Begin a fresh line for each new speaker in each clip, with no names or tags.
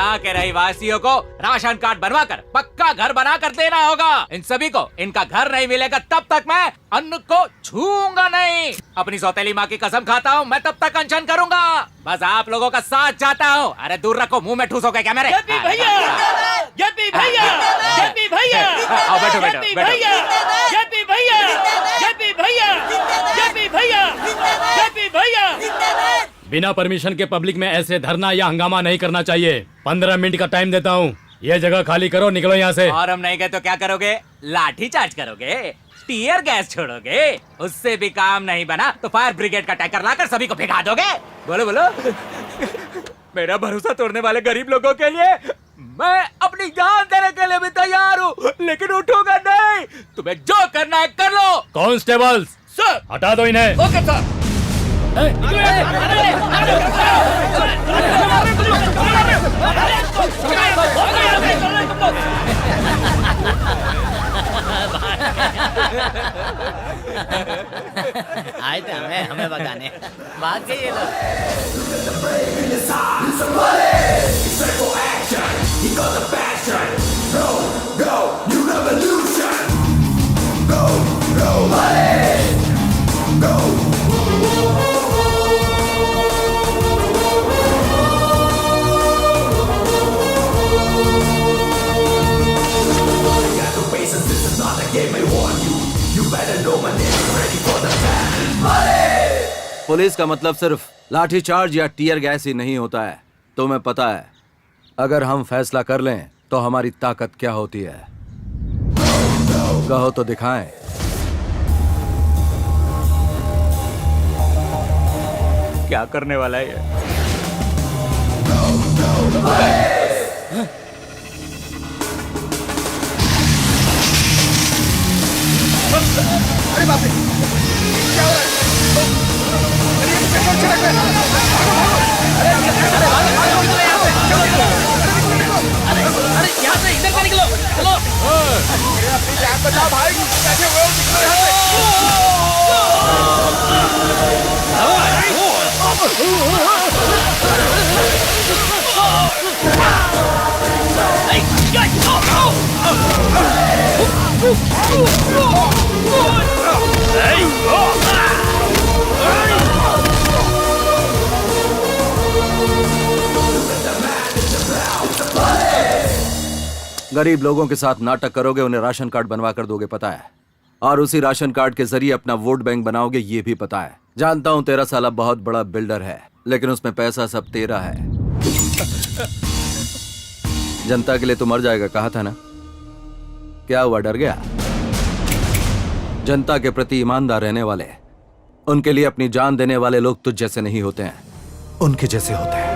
यहाँ के रहवासियों को राशन कार्ड बनवाकर पक्का घर बना कर देना होगा। इन सभी को इनका घर नहीं मिलेगा तब तक मैं अन्न को छूऊंगा नहीं। अपनी सौतेली माँ की कसम खाता हूँ, मैं तब तक अनशन करूंगा। बस आप लोगों का साथ चाहता हूँ। अरे दूर रखो, मुंह में ठूसोगे क्या मेरे?
जेपी भैया, जेपी भैया, जेपी भैया,
आओ बैठो बैठो
जेपी
बैठो।
भैया, जेपी भैया, जेपी भैया, जेपी भैया, जेपी भैया।
बिना परमिशन के पब्लिक में ऐसे धरना या हंगामा नहीं करना चाहिए। 15 मिनट का टाइम देता हूँ, ये जगह खाली करो, निकलो यहाँ से।
और हम नहीं गए तो क्या करोगे? लाठी चार्ज करोगे? टीयर गैस छोड़ोगे? उससे भी काम नहीं बना तो फायर ब्रिगेड का टैंकर लाकर सभी को भिगा दोगे? बोलो बोलो। मेरा भरोसा तोड़ने वाले गरीब लोगों के लिए मैं अपनी जान देने के लिए भी तैयार हूँ, लेकिन उठूंगा नहीं। तुम्हें जो करना है कर लो।
कांस्टेबल्स
सर,
हटा दो इन्हें।
Okay sir.
आए थे हमें भगाने, भाग गए ये लोग।
पुलिस का मतलब सिर्फ लाठीचार्ज या टीयर गैस ही नहीं होता है। तुम्हें पता है, अगर हम फैसला कर लें तो हमारी ताकत क्या होती है? कहो तो दिखाएं।
क्या करने वाला है ये?
अरे बाप रे, क्या हो रहा है? अरे ये पेट्रोल छिड़क रहा है। अरे यहाँ से इधर से निकलो, चलो। अरे अपनी जान बचाओ भाई, बैठे हुए हो, निकलो यहाँ
गरीब लोगों के साथ नाटक करोगे, उन्हें राशन कार्ड बनवा कर दोगे, पता है। और उसी राशन कार्ड के जरिए अपना वोट बैंक बनाओगे, ये भी पता है। जानता हूं तेरा साला बहुत बड़ा बिल्डर है, लेकिन उसमें पैसा सब तेरा है। जनता के लिए तो मर जाएगा, कहा था ना? क्या हुआ, डर गया? जनता के प्रति ईमानदार रहने वाले, उनके लिए अपनी जान देने वाले लोग तुझ जैसे नहीं होते हैं, उनके जैसे होते हैं।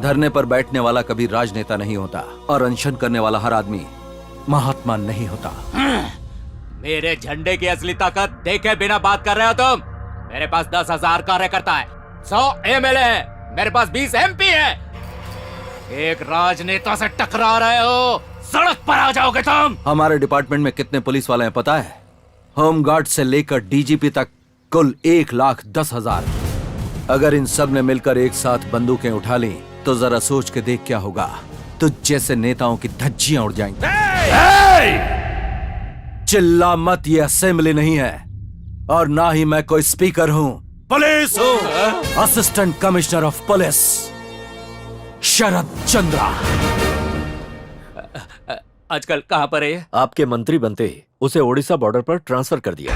धरने पर बैठने वाला कभी राजनेता नहीं होता, और अनशन करने वाला हर आदमी महात्मा नहीं होता।
मेरे झंडे की असली ताकत देखे बिना बात कर रहे हो तुम? मेरे पास 10,000 कार्यकर्ता है, 100 एमएलए है, मेरे पास 20 एमपी है। एक राजनेता से टकरा रहे हो, सड़क पर आ जाओगे तुम।
हमारे डिपार्टमेंट में कितने पुलिस वाले हैं पता है? होमगार्ड से लेकर डीजीपी तक कुल 1,10,000। अगर इन सब ने मिलकर एक साथ बंदूकें उठा ली तो जरा सोच के देख क्या होगा। तुझ जैसे नेताओं की धज्जियां उड़ जाएंगी। चिल्ला मत, ये असेंबली नहीं है और ना ही मैं कोई स्पीकर हूं, पुलिस हूं। असिस्टेंट कमिश्नर ऑफ पुलिस शरद चंद्रा।
आजकल कहां पर है ये?
आपके मंत्री बनते ही उसे ओडिशा बॉर्डर पर ट्रांसफर कर दिया।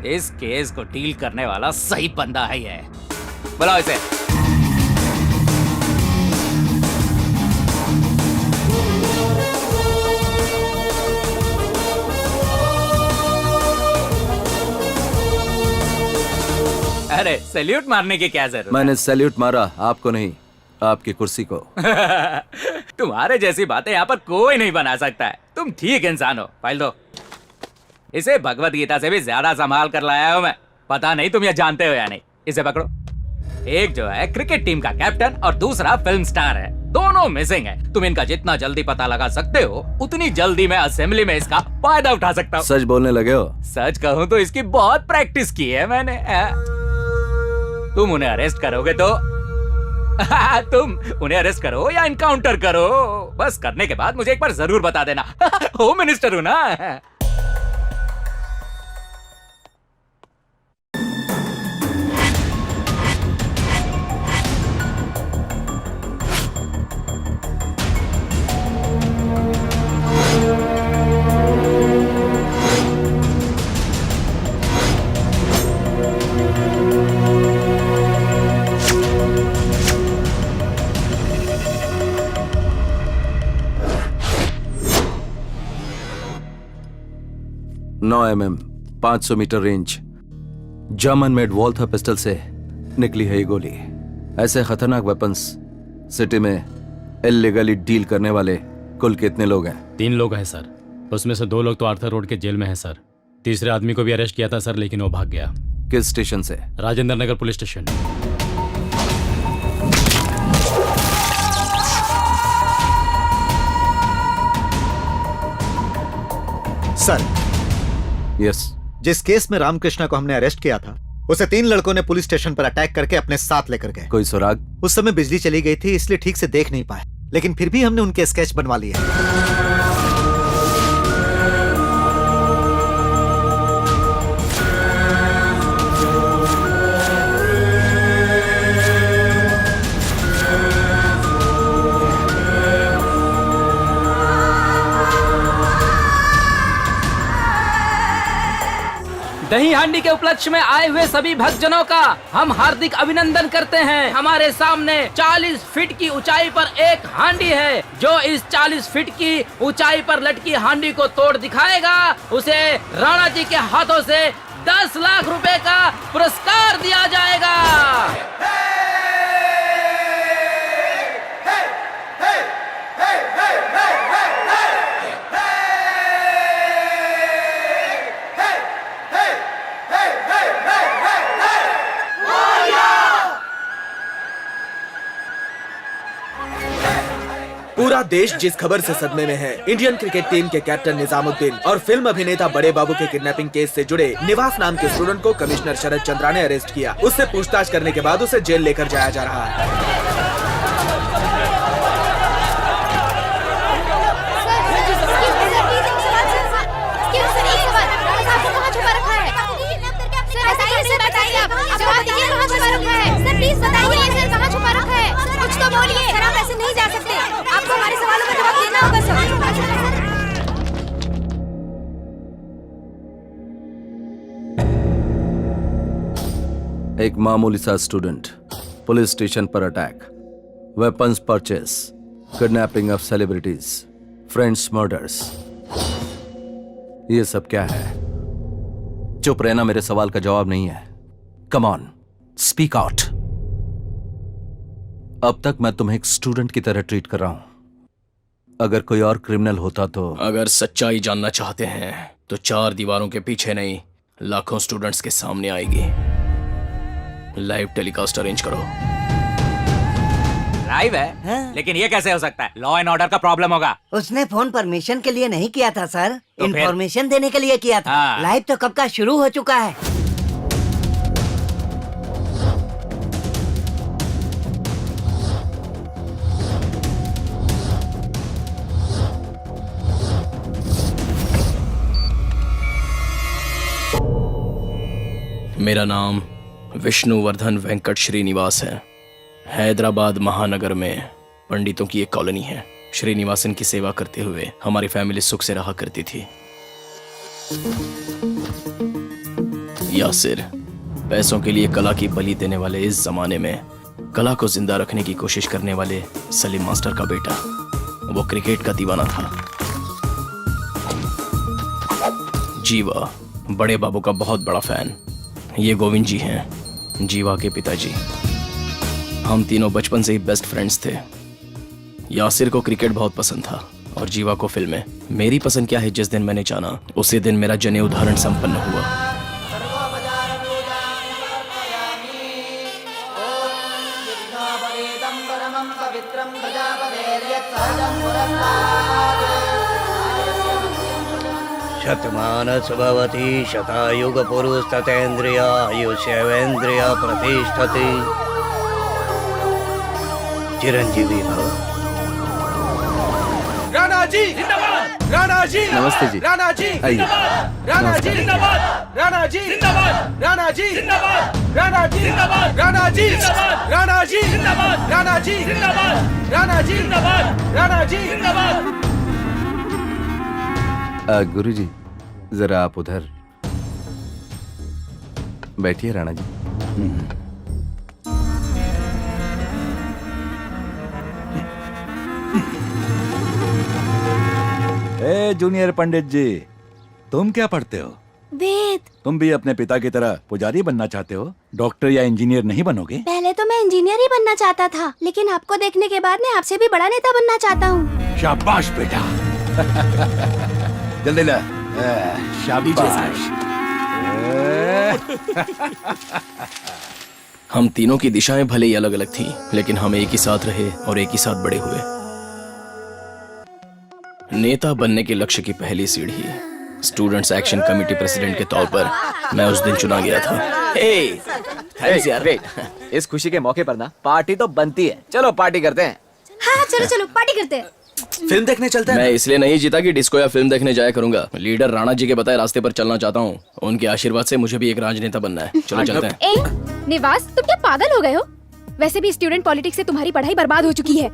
इस केस को डील करने वाला सही बंदा है ये। बुलाओ इसे। अरे सैल्यूट मारने की क्या जरूरत?
मैंने सैल्यूट मारा आपको नहीं, आपकी कुर्सी को।
तुम्हारे जैसी बातें यहाँ पर कोई नहीं बना सकता है। तुम ठीक इंसान हो। फाइल दो। इसे भगवत गीता से भी ज्यादा संभाल कर लाया हूं मैं। पता नहीं तुम ये जानते हो या नहीं। इसे पकड़ो। एक जो है क्रिकेट टीम का कैप्टन और दूसरा फिल्म स्टार है। दोनों मिसिंग है। तुम इनका जितना जल्दी पता लगा सकते हो उतनी जल्दी मैं असेंबली में इसका फायदा उठा सकता हूँ।
सच बोलने लगे हो?
सच कहूँ तो इसकी बहुत प्रैक्टिस की है मैंने। तुम उन्हें अरेस्ट करोगे तो तुम उन्हें अरेस्ट करो या इनकाउंटर करो, बस करने के बाद मुझे एक बार जरूर बता देना। होम मिनिस्टर हूं ना।
नौ mm 500 metre range German made Walther pistol से निकली है ये गोली। ऐसे खतरनाक वेपन्स सिटी में इल्लीगली डील करने वाले कुल कितने लोग हैं?
3 लोग हैं सर, उसमें से 2 लोग तो आर्थर रोड के जेल में हैं सर। तीसरे आदमी को भी अरेस्ट किया था सर, लेकिन वो भाग गया।
किस स्टेशन से?
Rajendra Nagar police station.
Sir,
yes.
जिस केस में रामकृष्णा को हमने अरेस्ट किया था, उसे 3 लड़कों ने पुलिस स्टेशन पर अटैक करके अपने साथ लेकर गए।
कोई सुराग?
उस समय बिजली चली गई थी, इसलिए ठीक से देख नहीं पाए, लेकिन फिर भी हमने उनके स्केच बनवा लिए।
दही हांडी के उपलक्ष्य में आए हुए सभी भक्तजनों का हम हार्दिक अभिनंदन करते हैं। हमारे सामने 40 फीट की ऊंचाई पर एक हांडी है। जो इस 40 फीट की ऊंचाई पर लटकी हांडी को तोड़ दिखाएगा, उसे राणा जी के हाथों से 10 लाख रुपए का पुरस्कार दिया जाएगा।
पूरा देश जिस खबर से सदमे में है, इंडियन क्रिकेट टीम के कैप्टन निजामुद्दीन और फिल्म अभिनेता बड़े बाबू के किडनैपिंग केस से जुड़े निवास नाम के स्टूडेंट को कमिश्नर शरद चंद्रा ने अरेस्ट किया। उससे पूछताछ करने के बाद उसे जेल लेकर जाया जा रहा है।
एक मामूली सा स्टूडेंट, पुलिस स्टेशन पर attack, weapons purchase, kidnapping of celebrities, friends murders, ये सब क्या है? चुप रहना मेरे सवाल का जवाब नहीं है। Come on, speak out. अब तक मैं तुम्हें एक स्टूडेंट की तरह ट्रीट कर रहा हूं। अगर कोई और क्रिमिनल होता तो?
अगर सच्चाई जानना चाहते हैं तो 4 दीवारों के पीछे नहीं, लाखों स्टूडेंट्स के सामने आएगी। लाइव टेलीकास्ट अरेंज करो।
लाइव है? लेकिन ये कैसे हो सकता है? लॉ एंड ऑर्डर का प्रॉब्लम होगा।
उसने फोन परमिशन के लिए नहीं किया था सर,
तो फिर?
इन्फॉर्मेशन देने के लिए किया था।
हाँ।
लाइव तो कब का शुरू हो चुका है।
मेरा नाम विष्णुवर्धन वेंकट श्रीनिवास है। हैदराबाद महानगर में पंडितों की एक कॉलोनी है। श्रीनिवासन की सेवा करते हुए हमारी फैमिली सुख से रहा करती थी। यासिर, पैसों के लिए कला की बलि देने वाले इस जमाने में कला को जिंदा रखने की कोशिश करने वाले सलीम मास्टर का बेटा, वो क्रिकेट का दीवाना था। जीवा बड़े बाबू का बहुत बड़ा फैन। ये गोविंद जी हैं, जीवा के पिताजी। हम तीनों बचपन से ही बेस्ट फ्रेंड्स थे। यासिर को क्रिकेट बहुत पसंद था और जीवा को फिल्में। मेरी पसंद क्या है, जिस दिन मैंने जाना उसी दिन मेरा जनेऊ धारण संपन्न हुआ।
शतमानस भवति शतायुग पुरुष ततेन्द्रिय आयुष्येवेन्द्रिय प्रतिष्ठति। चिरंजीवी भव।
राणा जी जिंदाबाद, राणा जी
नमस्ते जी।
राणा जी
आइए।
राणा जी जिंदाबाद, राणा जी जिंदाबाद, राणा जी जिंदाबाद, राणा जी जिंदाबाद, राणा जी जिंदाबाद, राणा जी जिंदाबाद, राणा जी जिंदाबाद, राणा जी जिंदाबाद, राणा जी जिंदाबाद।
गुरुजी, जरा आप उधर बैठिए राणा जी।
ए जूनियर पंडित जी, तुम क्या पढ़ते हो?
वेद।
तुम भी अपने पिता की तरह पुजारी बनना चाहते हो? डॉक्टर या इंजीनियर नहीं बनोगे?
पहले तो मैं इंजीनियर ही बनना चाहता था, लेकिन आपको देखने के बाद मैं आपसे भी बड़ा नेता बनना चाहता हूँ।
शाबाश बेटा। जल्दी ला। शाबाश।
हम तीनों की दिशाएं भले ही अलग अलग थीं, लेकिन हम एक ही साथ रहे और एक ही साथ बड़े हुए। नेता बनने के लक्ष्य की पहली सीढ़ी स्टूडेंट्स एक्शन कमेटी प्रेसिडेंट के तौर पर मैं उस दिन चुना गया था।
थैंक्स यार। इस खुशी के मौके पर ना पार्टी तो बनती है। चलो पार्टी करते हैं।
हाँ चलो चलो पार्टी करते हैं।
फिल्म देखने चलते हैं।
मैं इसलिए नहीं जीता कि डिस्को या फिल्म देखने जाया करूंगा। लीडर राणा जी के बताए रास्ते पर चलना चाहता हूँ। उनके आशीर्वाद से मुझे भी एक राजनेता बनना है। चलो चलते हैं।
ए, निवास तुम क्या पागल हो गए हो? वैसे भी स्टूडेंट पॉलिटिक्स से तुम्हारी पढ़ाई बर्बाद हो चुकी है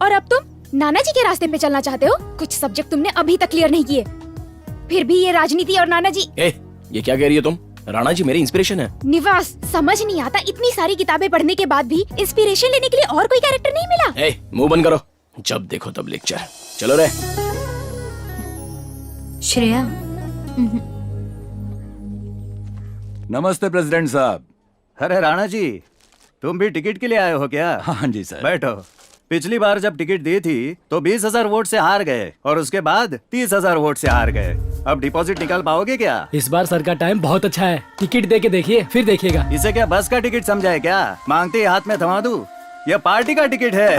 और अब तुम नाना जी के रास्ते पे चलना चाहते हो। कुछ सब्जेक्ट तुमने अभी तक क्लियर नहीं किए, फिर भी ये राजनीति और नाना जी।
ये क्या कह रही हो तुम? राणा जी मेरी इंस्पिरेशन है।
निवास समझ नहीं आता, इतनी सारी किताबें पढ़ने के बाद भी इंस्पिरेशन लेने के लिए और कोई कैरेक्टर नहीं मिला।
मुंह बंद करो, जब देखो तब लेक्चर। चलो रे।
श्रेया।
नमस्ते प्रेसिडेंट साहब।
अरे राणा जी, तुम भी टिकट के लिए आए हो क्या?
हाँ जी सर।
बैठो। पिछली बार जब टिकट दी थी तो 20,000 वोट से हार गए और उसके बाद 30,000 वोट से हार गए। अब डिपॉजिट निकाल पाओगे क्या?
इस बार सर का टाइम बहुत अच्छा है। टिकट दे के देखिए, फिर देखिएगा।
इसे क्या बस का टिकट समझा है क्या? मांगते ही हाथ में थमा दूं? यह पार्टी का टिकट है।